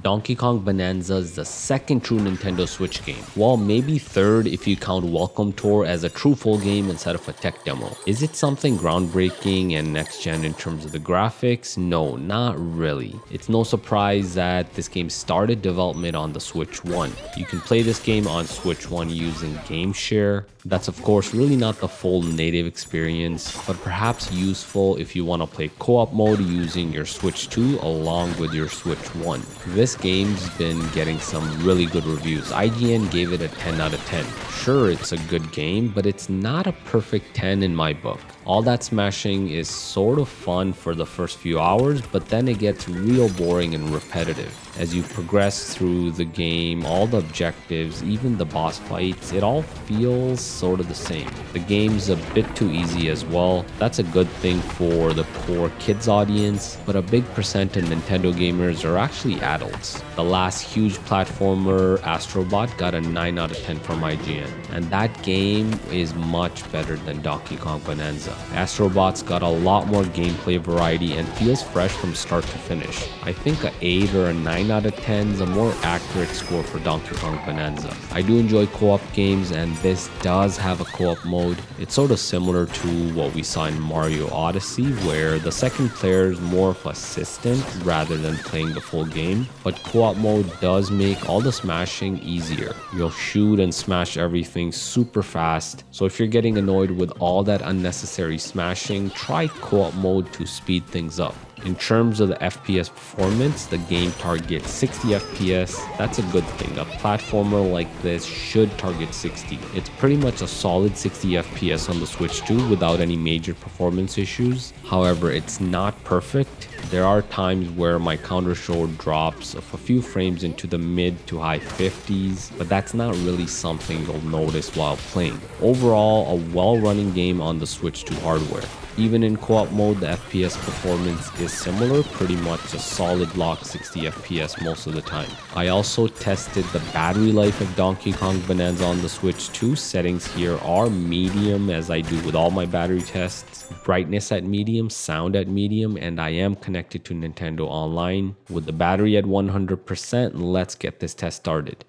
Donkey Kong Bananza is the second true Nintendo Switch game. Well, maybe third if you count Welcome Tour as a true full game instead of a tech demo. Is it something groundbreaking and next gen in terms of the graphics? No, not really. It's no surprise that this game started development on the Switch 1. You can play this game on Switch 1 using Game Share. That's of course really not the full native experience, but perhaps useful if you want to play co-op mode using your Switch 2 along with your Switch 1. This game's been getting some really good reviews. IGN gave it a 10 out of 10. Sure, it's a good game, but it's not a perfect 10 in my book. All that smashing is sort of fun for the first few hours, but then it gets real boring and repetitive. As you progress through the game, all the objectives, even the boss fights, it all feels sort of the same. The game's a bit too easy as well. That's a good thing for the core kids audience, but a big percent of Nintendo gamers are actually adults. The last huge platformer, Astrobot, got a 9 out of 10 from IGN, and that game is much better than Donkey Kong Bananza. Astrobot's got a lot more gameplay variety and feels fresh from start to finish. I think a 8 or a 9 out of 10 is a more accurate score for Donkey Kong Bananza. I do enjoy co-op games, and this does have a co-op mode. It's sort of similar to what we saw in Mario Odyssey, where the second player is more of assistant rather than playing the full game, but co-op mode does make all the smashing easier. You'll shoot and smash everything super fast, so if you're getting annoyed with all that unnecessary smashing, try co-op mode to speed things up. In terms of the FPS performance, the game targets 60 FPS. That's a good thing. A platformer like this should target 60. It's pretty much a solid 60 FPS on the Switch 2 without any major performance issues. However, it's not perfect. There are times where my counter showed drops of a few frames into the mid to high 50s, but that's not really something you'll notice while playing. Overall, a well-running game on the Switch 2 hardware. Even in co-op mode, the FPS performance is similar, pretty much a solid lock 60 FPS most of the time. I also tested the battery life of Donkey Kong Bananza on the Switch 2. Settings here are medium, as I do with all my battery tests. Brightness at medium, sound at medium, and I am connected to Nintendo Online. With the battery at 100%, let's get this test started.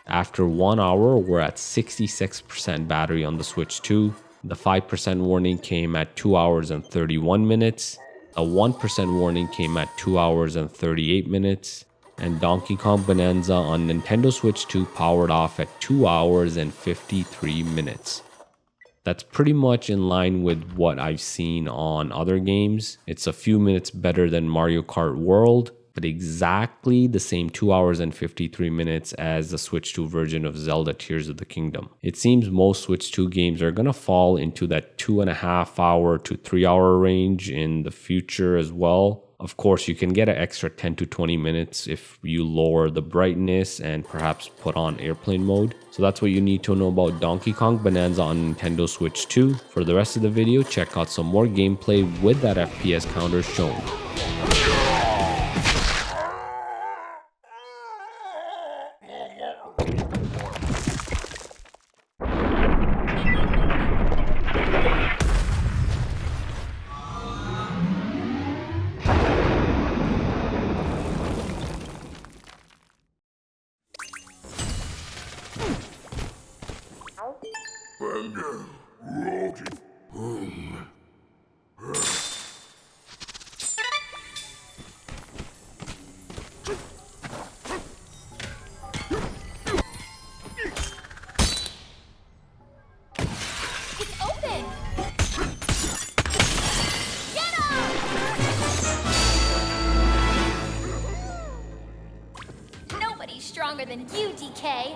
After 1 hour, we're at 66% battery on the Switch 2. The 5% warning came at 2 hours and 31 minutes. A 1% warning came at 2 hours and 38 minutes. And Donkey Kong Bananza on Nintendo Switch 2 powered off at 2 hours and 53 minutes. That's pretty much in line with what I've seen on other games. It's a few minutes better than Mario Kart World, but exactly the same 2 hours and 53 minutes as the Switch 2 version of Zelda Tears of the Kingdom. It seems most Switch 2 games are gonna fall into that 2.5 hour to 3 hour range in the future as well. Of course, you can get an extra 10 to 20 minutes if you lower the brightness and perhaps put on airplane mode. So that's what you need to know about Donkey Kong Bananza on Nintendo Switch 2. For the rest of the video, check out some more gameplay with that FPS counter shown. Stronger than you, DK.